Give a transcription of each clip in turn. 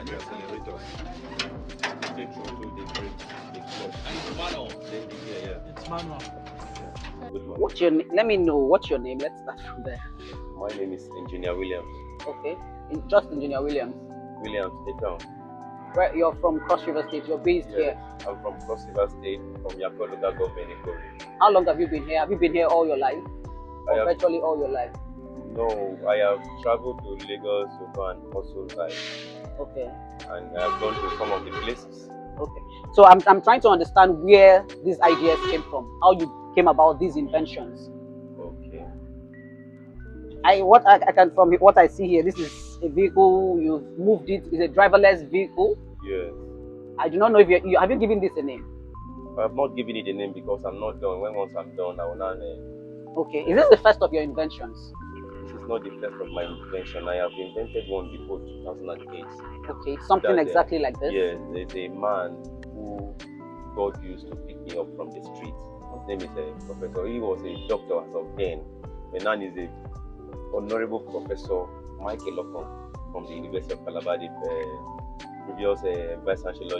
and the accelerator. Take through to the brake, the clutch. And it's manual. Then the gear, yeah. It's manual. Yeah. Good one. What's your name? Let me know what's your name. Let's start from there. My name is Engineer Williams. Okay. Just Engineer Williams. Williams, Ekang. Where you're from Cross River State. You're based here. I'm from Cross River State, from Yako local government in Korea. How long have you been here? Have you been here all your life? I have, Virtually all your life? no, I have traveled to Lagos to go and also like, Okay. and I've gone to some of the places. Okay. So I'm trying to understand where these ideas came from. How you came about these inventions. Okay. What I can from what I see here, this is a vehicle. You've moved it. It's a driverless vehicle. Yes. I do not know if you have you given this a name. I've not given it a name because I'm not done. Once I'm done, I will not name. Okay. Is this the first of your inventions? This is not the first of my invention. I have invented one before 2008. Okay. Something exactly like this. Yes, there's a man who God used to pick me up from the street. His name is a professor. He was a doctor as of then. The man is a honorable professor, Michael Lockham, from the University of Calabar, the previous Vice Chancellor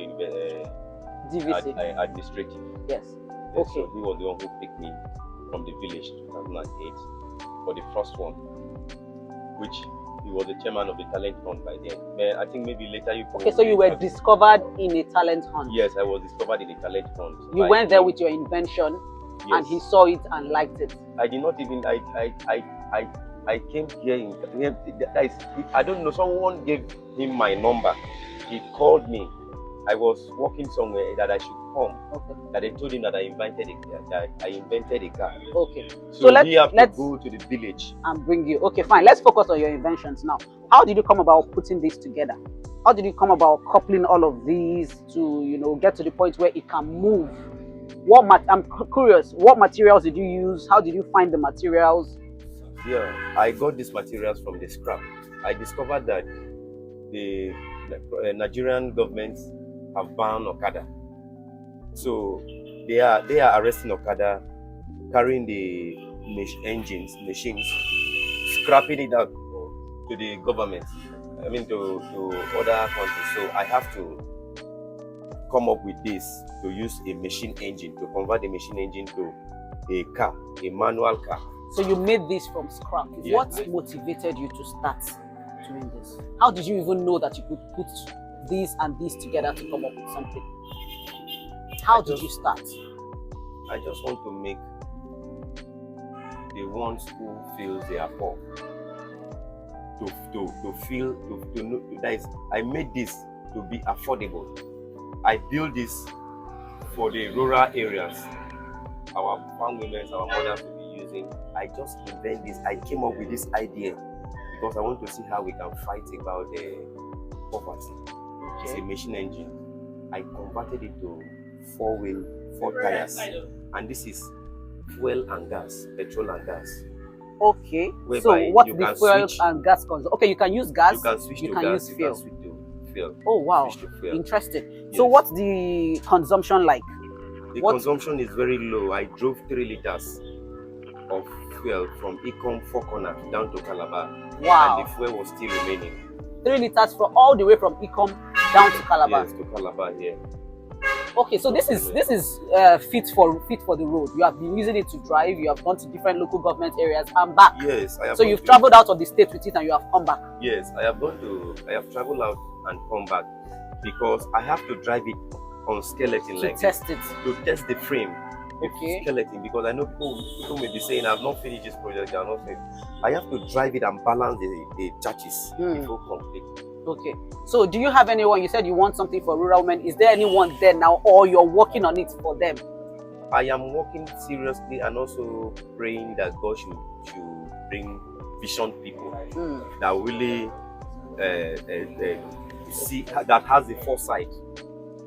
DVC. Administrative. Yes. Yes, Okay. so he was the one who picked me from the village 2008 for the first one, which he was the chairman of the talent hunt by then. But I think maybe later you. Okay, so you were discovered in a talent hunt. Yes, I was discovered in a talent hunt. You went there with your invention, yes. and he saw it and liked it. I did not even. I came here in. I don't know. Someone gave him my number. He called me. I was walking somewhere that I should come. Okay. That I told him that I invented a car. Okay. So let's go to the village and bring you. Okay, fine. Let's focus on your inventions now. How did you come about putting this together? How did you come about coupling all of these to get to the point where it can move? I'm curious. What materials did you use? How did you find the materials? Yeah, I got these materials from the scrap. I discovered that the Nigerian government have banned Okada. So they are arresting Okada, carrying the machines, scrapping it out to the government. I mean to other countries. So I have to come up with this to use a machine engine, to convert the machine engine to a car, a manual car. So you made this from scrap. Yes. What motivated you to start doing this? How did you even know that you could put this and this together to come up with something? How did you start? I just want to make the ones who feel they are poor to feel to know that I made this to be affordable. I build this for the rural areas. Our farm women, our mothers will be using. I just invent this. I came up with this idea because I want to see how we can fight about the poverty. It's a machine engine. I converted it to 4 tires, and this is fuel and gas, petrol and gas. Okay. So what the fuel and gas consume? Okay, you can use gas. You can switch to gas. You can switch to fuel. Oh wow, interesting. Yes. So what's the consumption like? The consumption is very low. I drove 3 liters of fuel from Ikom 4 Corner down to Calabar. Wow. And the fuel was still remaining. 3 liters from all the way from Ikom down to Calabar. Yes, to Calabar, yeah. Okay, so this is fit for the road. You have been using it to drive. You have gone to different local government areas and back. Yes, I have. So you've traveled out of the state with it and you have come back. Yes, I have traveled out and come back because I have to drive it on skeleton to test it. To test the frame. Okay. Skeleton, because I know people may be saying I've not finished this project. I'm not finished. I have to drive it and balance the chassis before complete. Okay. So do you have anyone? You said you want something for rural women. Is there anyone there now, or you're working on it for them? I am working seriously and also praying that God should bring vision people that really see, that has the foresight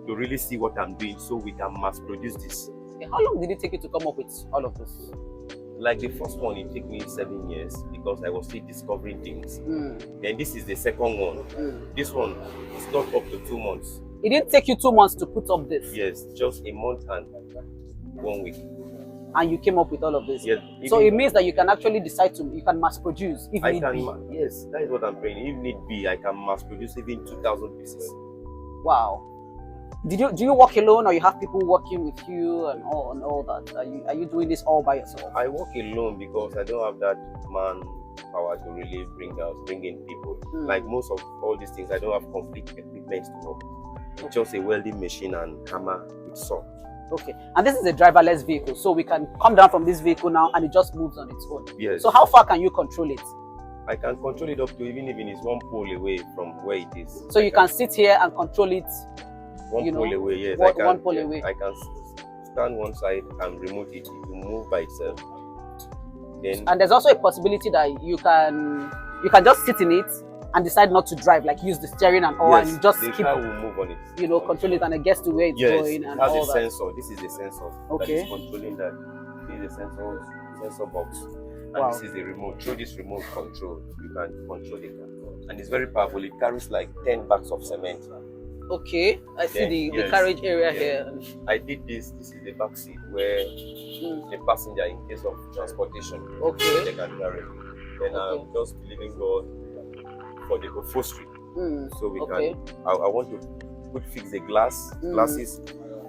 to really see what I'm doing, so we can mass produce this. Okay. How long did it take you to come up with all of this? Like the first one, it took me 7 years because I was still discovering things. Then this is the second one. This one is not up to 2 months. It didn't take you 2 months to put up this? Yes, just a month and 1 week. and you came up with all of this. Yes. So it means that you can actually decide to, you can mass produce if need be. Yes, that is what I'm saying. If need be, I can mass produce even 2,000 pieces. Wow. Do you work alone, or you have people working with you and all that? Are you doing this all by yourself? I work alone because I don't have that man power to really bring in people. Like most of all these things, I don't have complete equipment to work. It's just a welding machine and hammer with saw. Okay, and this is a driverless vehicle, so we can come down from this vehicle now and it just moves on its own. Yes. So how far can you control it? I can control it up to even if it's one pole away from where it is. So you can sit here and control it. One pole away, yes. One pole away. I can stand one side and remote it to move by itself. Then, and there's also a possibility that you can just sit in it and decide not to drive, like use the steering and all, yes, and just the keep, car will move on it. Control it, and it gets to where it's going. And it has all a that. sensor. This is the sensor that is controlling that. This is a sensor box, and this is the remote. Through this remote control, you can control the car, and it's very powerful. It carries like 10 bags of cement. Okay, I see the carriage area here. I did this. This is the back seat where the passenger, in case of transportation, they can carry. Then I'm just believing God for the upholstery, so we can. I want to fix the glasses,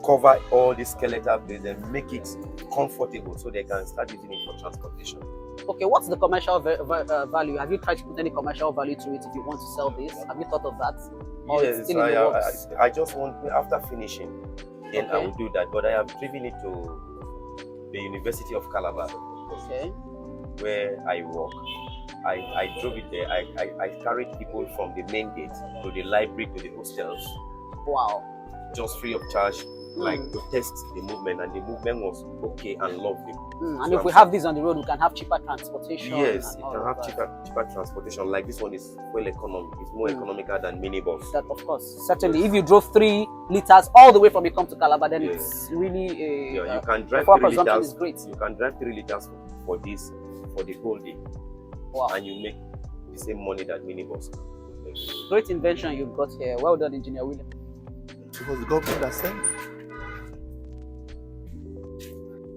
cover all the skeletal bits, and make it comfortable so they can start using it for transportation. Okay, what's the commercial value? Have you tried to put any commercial value to it if you want to sell this? Have you thought of that? Yes, I just want, after finishing, then I will do that. But I have driven it to the University of Calabar, where I work. I drove it there. I carried people from the main gate to the library to the hostels. Wow. Just free of charge, like to test the movement, and the movement was okay and lovely. And so if we have this on the road, we can have cheaper transportation. Yes, you can have cheaper transportation. Like this one is well economic. It's more economical than minibus. That, of course, certainly. If you drove 3 liters all the way from Ikom to Calabar, then it's really you can drive 3 liters. Is great. You can drive 3 liters for this for the whole day. Wow. And you make the same money that minibus. Great invention you've got here. Well done, Engineer William. It was the government that sent it.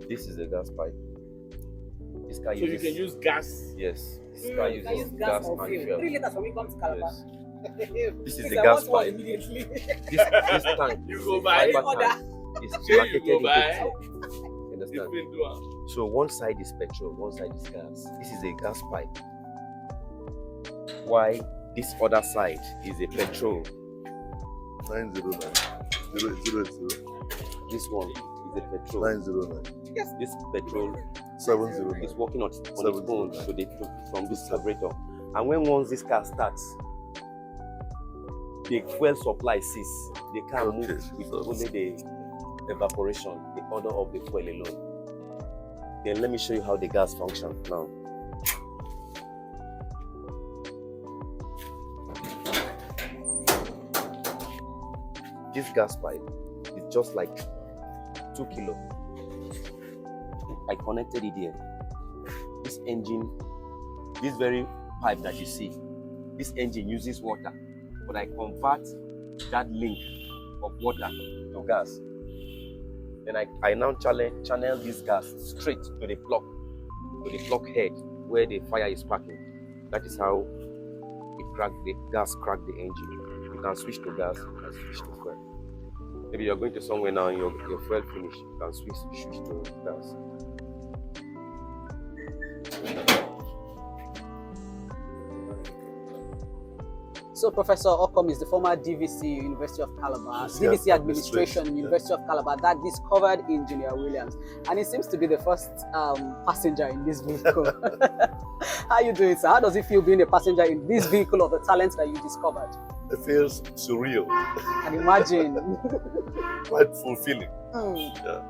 This is a gas pipe. This car so uses, you can use gas? Yes. This car uses gas and fuel. 3 liters from Ikom to Calabar. Yes. This is the gas pipe. This tank. You go buy is marketed you go buy. You understand? So one side is petrol, one side is gas. This is a gas pipe. Why this other side is a petrol? 909 000. This one is a petrol. 909. Yes. This petrol 709 is working on its own from this carburetor. And once this car starts, the fuel supply ceases. The car moves with only the evaporation, the order of the fuel alone. Then let me show you how the gas functions now. This gas pipe is just like 2 kilo. I connected it here. This engine, this very pipe that you see, this engine uses water, but I convert that link of water to gas. Then I now channel this gas straight to the plug head where the fire is packing. That is how the gas cracked the engine. You can switch to gas and switch to fuel. Maybe you're going to somewhere now and your fuel finished, you can switch to gas. So Professor Okom is the former DVC, University of Calabar, DVC Administration, University of Calabar, that discovered Engineer Williams. And he seems to be the first passenger in this vehicle. How are you doing, sir? How does it feel being a passenger in this vehicle of the talents that you discovered? It feels surreal. I can imagine. Quite fulfilling. Yeah.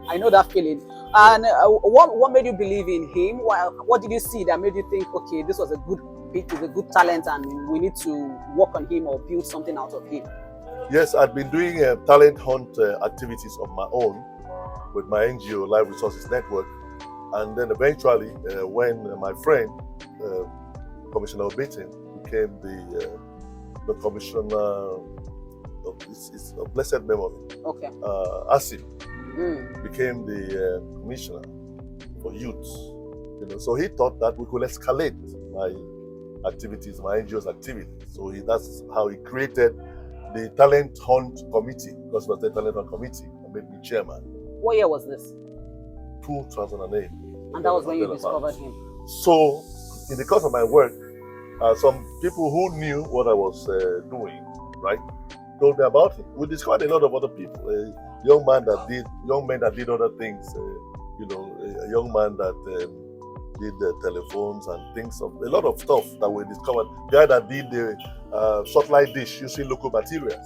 I know that feeling. And what made you believe in him? What did you see that made you think, okay, this was a good pick, is a good talent, and we need to work on him or build something out of him? Yes, I'd been doing talent hunt activities of my own with my NGO, Life Resources Network. And then eventually, when my friend, Commissioner Obetin, became the commissioner of his blessed memory, okay, ASIM, became the commissioner for youth. So he thought that we could escalate my activities, my NGO's activities. So that's how he created the Talent Hunt Committee, because it was the Talent Hunt Committee and made me chairman. What year was this? 2008. And that was when you discovered him. So, in the course of my work, some people who knew what I was doing, right, told me about him. We discovered a lot of other people. Young men that did other things. A young man that did the telephones and things of a lot of stuff that we discovered. The guy that did the satellite dish using local materials.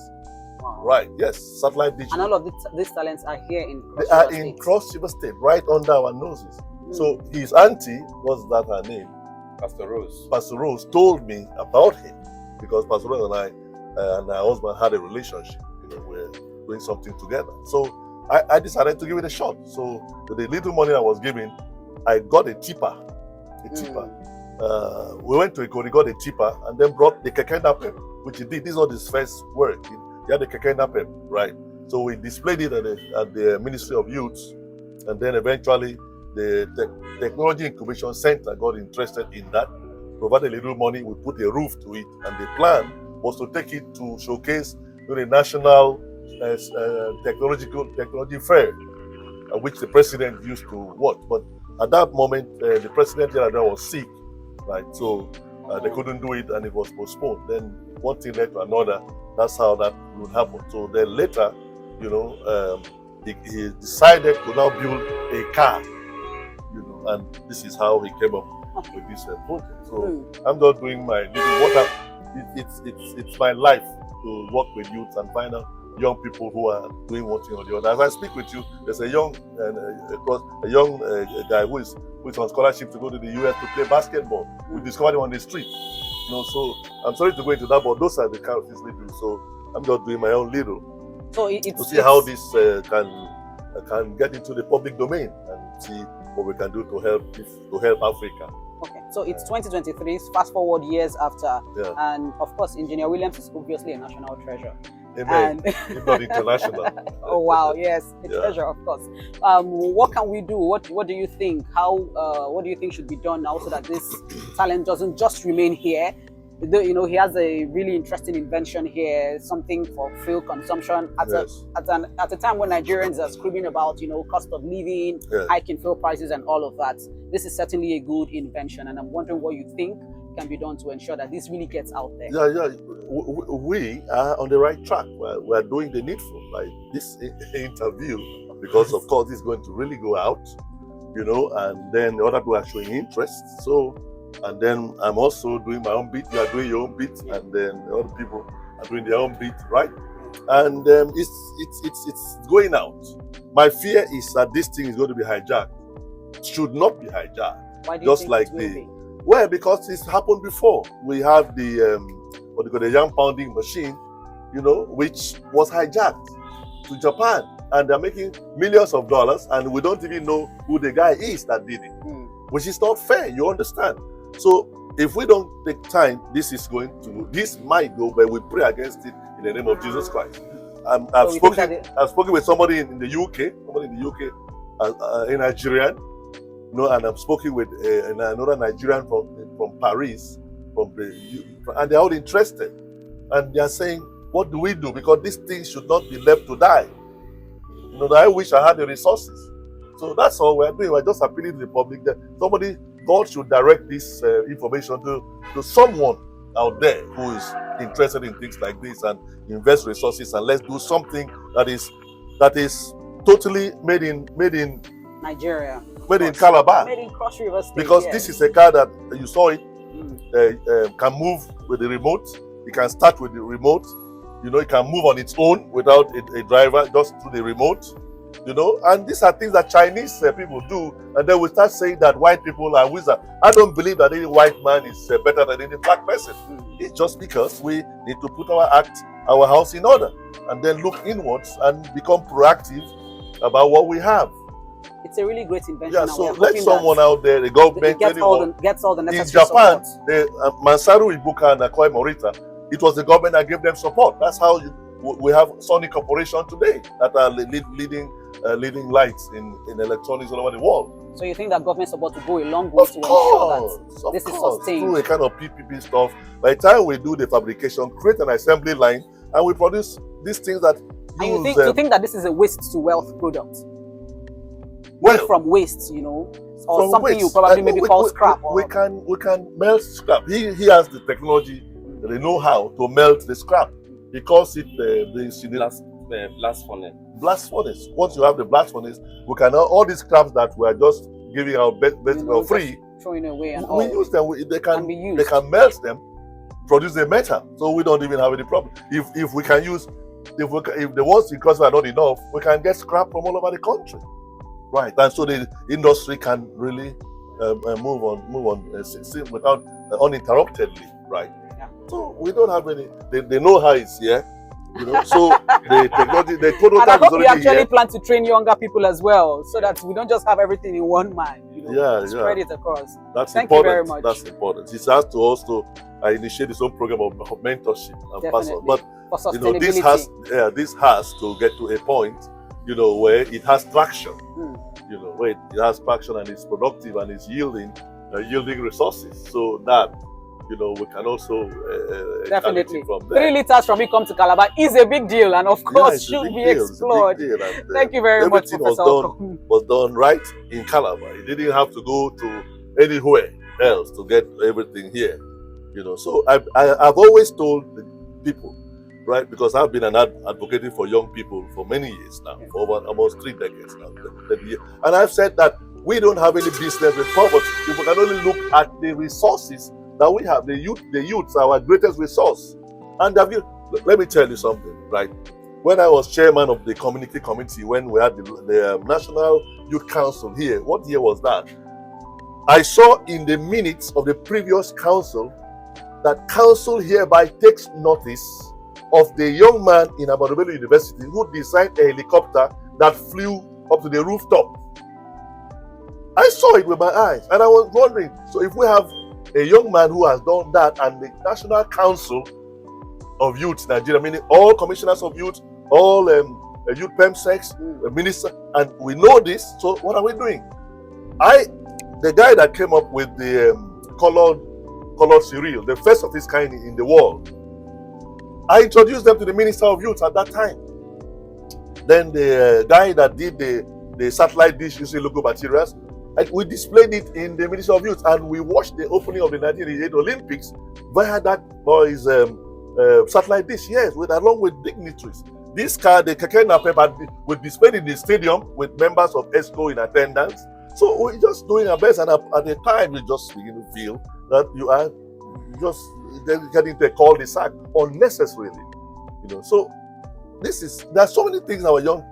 Wow. Right, yes, satellite dish. And all of these talents are here in Cross They are River in State. Cross River State, right under our noses. So his auntie, was that her name? Pastor Rose. Pastor Rose told me about him because Pastor Rose and I and her husband had a relationship. We're doing something together. So I decided to give it a shot. So with the little money I was given, I got a tipper. We went to Ikori, got a tipper, and then brought the keke napep, which he did. This is not his first work. He had the keke napep, right? So we displayed it at the Ministry of Youth, and then eventually the Technology Incubation Center got interested in that, provided a little money, we put a roof to it, and the plan was to take it to showcase the national technology fair, which the president used to watch. But at that moment, the president was sick, right? So they couldn't do it, and it was postponed. Then one thing led to another. That's how that would happen. So then later, he decided to now build a car, and this is how he came up with this project. So I'm just doing my little it's my life to work with youth and find out young people who are doing one thing or the other. As I speak with you, there's a young guy who is on scholarship to go to the US to play basketball. We discovered him on the street. So I'm sorry to go into that, but those are the kind of things we do. So I'm just doing my own little to see how this can get into the public domain and see what we can do to help Africa. Okay, so it's 2023, fast forward years after, and of course, Engineer Williams is obviously a national treasure. Amen. If not international. Oh wow, yes, a treasure, of course. What can we do? What do you think? What do you think should be done now so that this talent doesn't just remain here? He has a really interesting invention here, something for fuel consumption at a time when Nigerians are screaming about, cost of living, hiking fuel prices and all of that. This is certainly a good invention, and I'm wondering what you think can be done to ensure that this really gets out there. We are on the right track. We're doing the needful, like this interview, because of course it's going to really go out, and then the other people are showing interest. So, and then I'm also doing my own bit. You are doing your own bit, and then the other people are doing their own bit, right? And it's going out. My fear is that this thing is going to be hijacked. It should not be hijacked. Why do you think it will be? Well, because it's happened before. We have the young pounding machine, which was hijacked to Japan, and they're making millions of dollars, and we don't even know who the guy is that did it, which is not fair. You understand? So if we don't take time, this might go, but we pray against it in the name of Jesus Christ. I've spoken with somebody in the UK, a Nigerian. And I'm speaking with another Nigerian from Paris, and they're all interested. And they're saying, what do we do? Because this thing should not be left to die. I wish I had the resources. So that's all we're doing. We're just appealing to the public that God should direct this information to someone out there who is interested in things like this and invest resources, and let's do something that is totally made in Nigeria. Made in Calabar. Made in Cross River State. Because this is a car that you saw it can move with the remote. It can start with the remote. It can move on its own without a driver, just through the remote. And these are things that Chinese people do, and then we start saying that white people are wizards. I don't believe that any white man is better than any black person. It's just because we need to put our house in order, and then look inwards and become proactive about what we have. It's a really great invention. Yeah, so let someone out there, the government, gets all the necessary in Japan, support. Masaru Ibuka and Akoi Morita, it was the government that gave them support. That's how we have Sony Corporation today that are leading leading lights in electronics all over the world. So you think that government support to go a long way to ensure that this is sustained? Through a kind of PPP stuff. By the time we do the fabrication, create an assembly line, and we produce these things that and you think that this is a waste to wealth product? Well, from waste, you know, or something waste. You probably maybe call scrap. We can melt scrap. He has the technology, the know-how to melt the scrap. He calls it the blast furnace. Blast furnace. Once you have the blast furnace, we can all these scraps that we are just giving out free, throwing away, and we use them. They can melt them, produce the metal, so we don't even have any problem. If we can use, if the ones in Crossfire are not enough, we can get scrap from all over the country, right? And so the industry can really move on without uninterruptedly, right? Yeah. So we don't have any. They know how it's here. You know, so the technology, the prototype and I hope is you actually here. plan to train younger people as well, so that we don't just have everything in one man. You know, spread it across. That's Thank important. you very much. That's important. It has to also initiate its own program of mentorship and personal. But for you know, this has to get to a point, you know, where it has traction. You know, where it has traction and it's productive and it's yielding resources, so that, you know, we can also definitely from there. 3 liters from Ecom to Calabar is a big deal, and of course should be explored. Thank you very much, Professor. Was done right in Calabar. It didn't have to go to anywhere else to get everything here. You know, so I've always told the people, right, because I've been advocating for young people for many years now, for over almost 3 decades now, and I've said that we don't have any business with poverty if we can only look at the resources that we have. The youths are our greatest resource. And let me tell you something, right? When I was chairman of the community committee, when we had the National Youth Council here, what year was that? I saw in the minutes of the previous council that council hereby takes notice of the young man in Ahmadu University who designed a helicopter that flew up to the rooftop. I saw it with my eyes, and I was wondering, so if we have a young man who has done that, and the National Council of Youth Nigeria, meaning all commissioners of youth, all youth PEMSEX, minister, and we know this, so what are we doing? The guy that came up with the colored cereal, the first of its kind in the world, I introduced them to the Minister of Youth at that time. Then the guy that did the satellite dish using local materials, we displayed it in the Ministry of Youth, and we watched the opening of the 1988 Olympics via that boy's satellite dish, yes, along with dignitaries. This car, the Keke Napep, was displayed in the stadium with members of ESCO in attendance. So we're just doing our best, and at the time, you just begin to feel that you are just getting to a cul-de-sac unnecessarily. You know, so there's so many things our young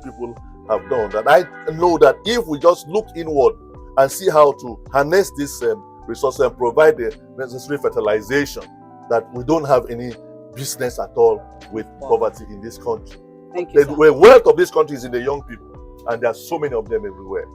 people have done that I know that if we just look inward and see how to harness this resources and provide the necessary fertilization, that we don't have any business at all with poverty in this country. Thank you. The wealth of this country is in the young people, and there are so many of them everywhere.